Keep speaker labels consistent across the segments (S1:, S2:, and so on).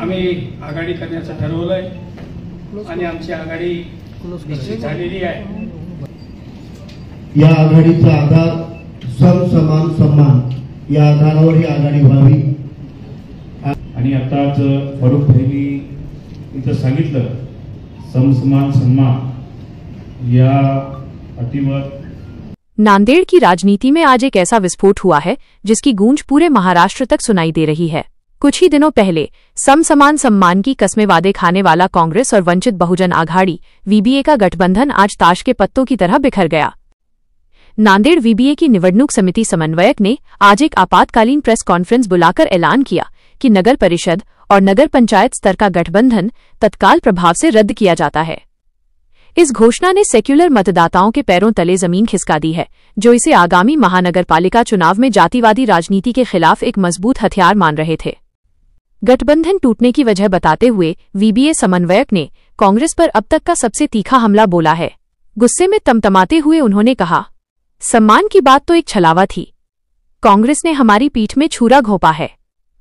S1: आम्ही आघाडी करण्याचं ठरवलंय आणि आमची आघाडी निश्चित झालेली आहे।
S2: या आघाडीचा आधार सम समान सन्मान या आधारावर ही आघाडी व्हावी।
S3: आणि आताच फारूक भाईंनी इथं सांगितलं सम समान सन्मान या अटीवर।
S4: नांदेड़ की राजनीति में आज एक ऐसा विस्फोट हुआ है जिसकी गूंज पूरे महाराष्ट्र तक सुनाई दे रही है। कुछ ही दिनों पहले सम समान सम्मान की कस्में वादे खाने वाला कांग्रेस और वंचित बहुजन आघाड़ी वीबीए का गठबंधन आज ताश के पत्तों की तरह बिखर गया। नांदेड़ वीबीए की निवडणूक समिति समन्वयक ने आज एक आपातकालीन प्रेस कॉन्फ्रेंस बुलाकर ऐलान किया कि नगर परिषद और नगर पंचायत स्तर का गठबंधन तत्काल प्रभाव से रद्द किया जाता है। इस घोषणा ने सेक्युलर मतदाताओं के पैरों तले जमीन खिसका दी है, जो इसे आगामी महानगरपालिका चुनाव में जातिवादी राजनीति के खिलाफ एक मजबूत हथियार मान रहे थे। गठबंधन टूटने की वजह बताते हुए वीबीए समन्वयक ने कांग्रेस पर अब तक का सबसे तीखा हमला बोला है। गुस्से में तमतमाते हुए उन्होंने कहा, सम्मान की बात तो एक छलावा थी, कांग्रेस ने हमारी पीठ में छुरा घोंपा है।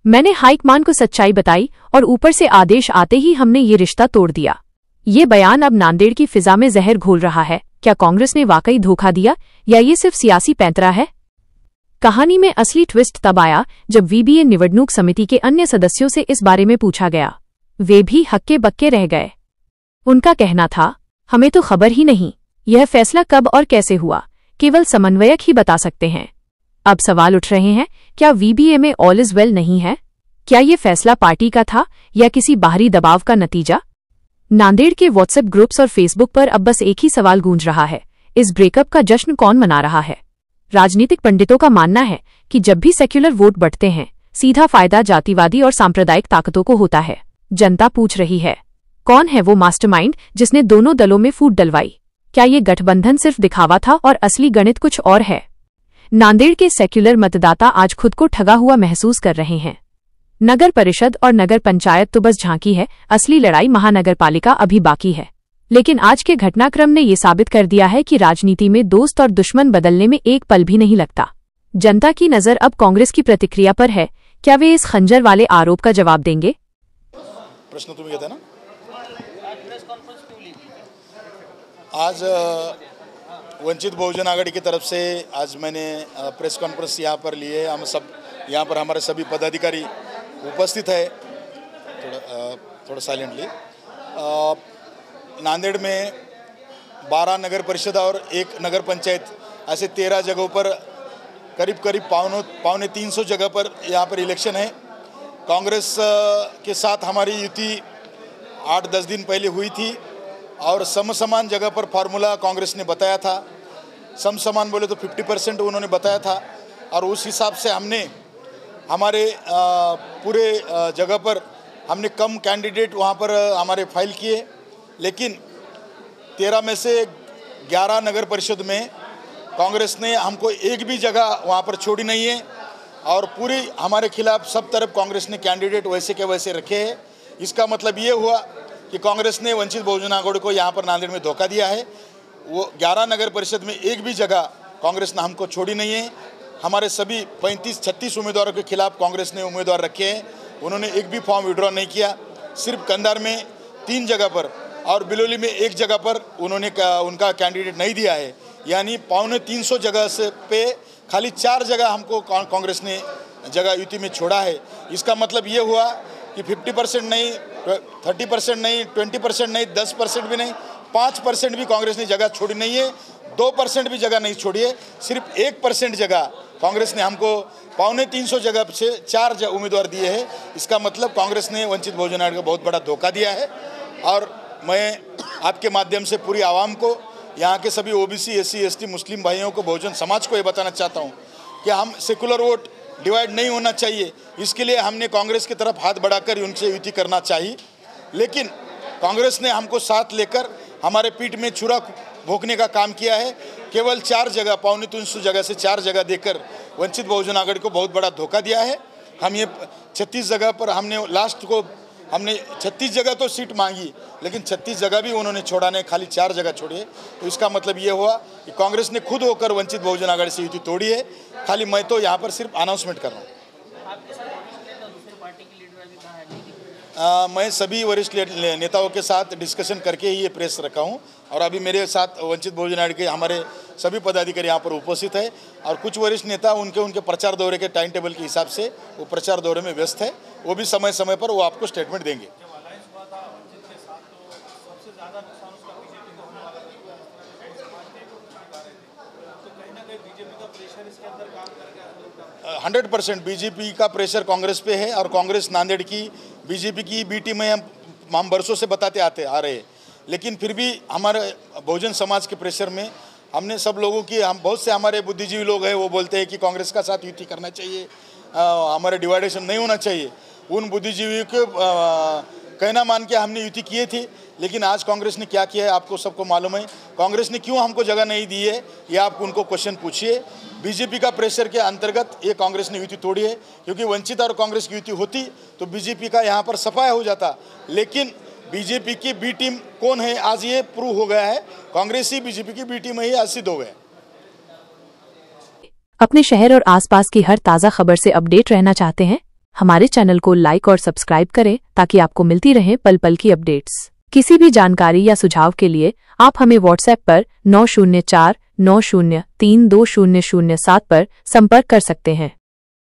S4: मैंने हाईकमान को सच्चाई बताई और ऊपर से आदेश आते ही हमने ये रिश्ता तोड़ दिया। ये बयान अब नांदेड़ की फिजा में जहर घोल रहा है। क्या कांग्रेस ने वाकई धोखा दिया या ये सिर्फ सियासी पैंतरा है? कहानी में असली ट्विस्ट तब आया जब वीबीए निवडणूक समिति के अन्य सदस्यों से इस बारे में पूछा गया। वे भी हक्के बक्के रह गए। उनका कहना था, हमें तो खबर ही नहीं, यह फैसला कब और कैसे हुआ केवल समन्वयक ही बता सकते हैं। अब सवाल उठ रहे हैं, क्या वीबीए में ऑल इज वेल नहीं है? क्या ये फैसला पार्टी का था या किसी बाहरी दबाव का नतीजा? नांदेड़ के व्हाट्सएप ग्रुप्स और फेसबुक पर अब बस एक ही सवाल गूंज रहा है, इस ब्रेकअप का जश्न कौन मना रहा है? राजनीतिक पंडितों का मानना है कि जब भी सेक्युलर वोट बढ़ते हैं, सीधा फायदा जातिवादी और सांप्रदायिक ताकतों को होता है। जनता पूछ रही है, कौन है वो मास्टरमाइंड जिसने दोनों दलों में फूट डलवाई? क्या ये गठबंधन सिर्फ दिखावा था और असली गणित कुछ और है? नांदेड़ के सेक्युलर मतदाता आज खुद को ठगा हुआ महसूस कर रहे हैं। नगर परिषद और नगर पंचायत तो बस झांकी है, असली लड़ाई महानगरपालिका अभी बाकी है। लेकिन आज के घटनाक्रम ने ये साबित कर दिया है कि राजनीति में दोस्त और दुश्मन बदलने में एक पल भी नहीं लगता। जनता की नजर अब कांग्रेस की प्रतिक्रिया पर है। क्या वे इस खंजर वाले आरोप का जवाब देंगे?
S5: प्रश्न तुम्ही घेता ना? आज वंचित बहुजन आघाड़ी की तरफ से आज मैंने प्रेस कॉन्फ्रेंस यहाँ पर लिए। हम सब यहाँ पर हमारे सभी पदाधिकारी उपस्थित है। थोड़ा साइलेंटली। नांदेड़ में 12 नगर परिषद और 1 नगर पंचायत ऐसे 13 जगहों पर करीब पौने 300 जगह पर यहाँ पर इलेक्शन है। कांग्रेस के साथ हमारी युति 8-10 दिन पहले हुई थी और समान जगह पर फार्मूला कांग्रेस ने बताया था। समान बोले तो 50% उन्होंने बताया था और उस हिसाब से हमने हमारे पूरे जगह पर हमने कम कैंडिडेट वहाँ पर हमारे फाइल किए। लेकिन 13 में से 11 नगर परिषद में कांग्रेस ने हमको एक भी जगह वहाँ पर छोड़ी नहीं है और पूरी हमारे खिलाफ सब तरफ कांग्रेस ने कैंडिडेट वैसे के वैसे रखे हैं। इसका मतलब ये हुआ कि कांग्रेस ने वंचित बहुजन आघाड़ी को यहाँ पर नांदेड़ में धोखा दिया है। वो 11 नगर परिषद में एक भी जगह कांग्रेस ने हमको छोड़ी नहीं है। हमारे सभी 35-36 उम्मीदवारों के खिलाफ कांग्रेस ने उम्मीदवार रखे हैं। उन्होंने एक भी फॉर्म विड्रॉ नहीं किया। सिर्फ कंधार में 3 जगह पर और बिलोली में 1 जगह पर उन्होंने उनका कैंडिडेट नहीं दिया है। यानी पौने 300 जगह से पे खाली 4 जगह हमको कांग्रेस ने जगह युति में छोड़ा है। इसका मतलब ये हुआ कि 50% नहीं, 30% नहीं, 20% नहीं, 10% भी नहीं, 5% भी कांग्रेस ने जगह छोड़ी नहीं है। 2% भी जगह नहीं छोड़ी है। सिर्फ 1% जगह कांग्रेस ने हमको पौने 300 जगह से 4 उम्मीदवार दिए हैं। इसका मतलब कांग्रेस ने वंचित बहुजन आघाड़ी को बहुत बड़ा धोखा दिया है। और मैं आपके माध्यम से पूरी आवाम को, यहाँ के सभी ओबीसी, एससी, एसटी, मुस्लिम भाइयों को, बहुजन समाज को ये बताना चाहता हूँ कि हम सेकुलर वोट डिवाइड नहीं होना चाहिए। इसके लिए हमने कांग्रेस की तरफ हाथ बढ़ाकर उनसे युति करना चाहिए। लेकिन कांग्रेस ने हमको साथ लेकर हमारे पीठ में छुरा भोंकने का काम किया है। केवल 4 जगह, पौने 300 जगह से 4 जगह देकर वंचित बहुजन आघाड़ी को बहुत बड़ा धोखा दिया है। हम ये 36 जगह पर हमने लास्ट को हमने 36 जगह तो सीट मांगी, लेकिन 36 जगह भी उन्होंने छोड़ा नहीं, खाली 4 जगह छोड़ी है। तो इसका मतलब ये हुआ कि कांग्रेस ने खुद होकर वंचित बहुजन आघाड़ी से युति तोड़ी है। खाली मैं तो यहाँ पर सिर्फ अनाउंसमेंट कर रहा हूँ। मैं सभी वरिष्ठ नेताओं के साथ डिस्कशन करके ही ये प्रेस रखा हूँ और अभी मेरे साथ वंचित बहुजन आघाड़ी के हमारे सभी पदाधिकारी यहाँ पर उपस्थित है और कुछ वरिष्ठ नेता उनके प्रचार दौरे के टाइम टेबल के हिसाब से वो प्रचार दौरे में व्यस्त है। वो भी समय समय पर वो आपको स्टेटमेंट देंगे। 100% बीजेपी का प्रेशर कांग्रेस पे है और कांग्रेस नांदेड़ की बीजेपी की बी टीम में हम बरसों से बताते आ रहे हैं, लेकिन फिर भी हमारे बहुजन समाज के प्रेशर में हमने सब लोगों की हम बहुत से हमारे बुद्धिजीवी लोग हैं वो बोलते हैं कि कांग्रेस का साथ युति करना चाहिए, हमारे डिवाइडेशन नहीं होना चाहिए। उन बुद्धिजीवियों को कहना मान के हमने युति किए थे, लेकिन आज कांग्रेस ने क्या किया है आपको सबको मालूम है। कांग्रेस ने क्यों हमको जगह नहीं दी है ये आप उनको क्वेश्चन पूछिए। बीजेपी का प्रेशर के अंतर्गत ये कांग्रेस ने युति तोड़ी है, क्योंकि वंचित और कांग्रेस की युति होती तो बीजेपी का यहाँ पर सफाया हो जाता। लेकिन बीजेपी की बी टीम कौन है आज ये प्रूव हो गया है, कांग्रेस ही बीजेपी की बी टीम ही आज सिद्ध हो गया।
S4: अपने शहर और आसपास की हर ताज़ा खबर से अपडेट रहना चाहते हैं? हमारे चैनल को लाइक और सब्सक्राइब करें ताकि आपको मिलती रहे पल पल की अपडेट्स। किसी भी जानकारी या सुझाव के लिए आप हमें व्हाट्सएप पर 9049032007 पर संपर्क कर सकते हैं।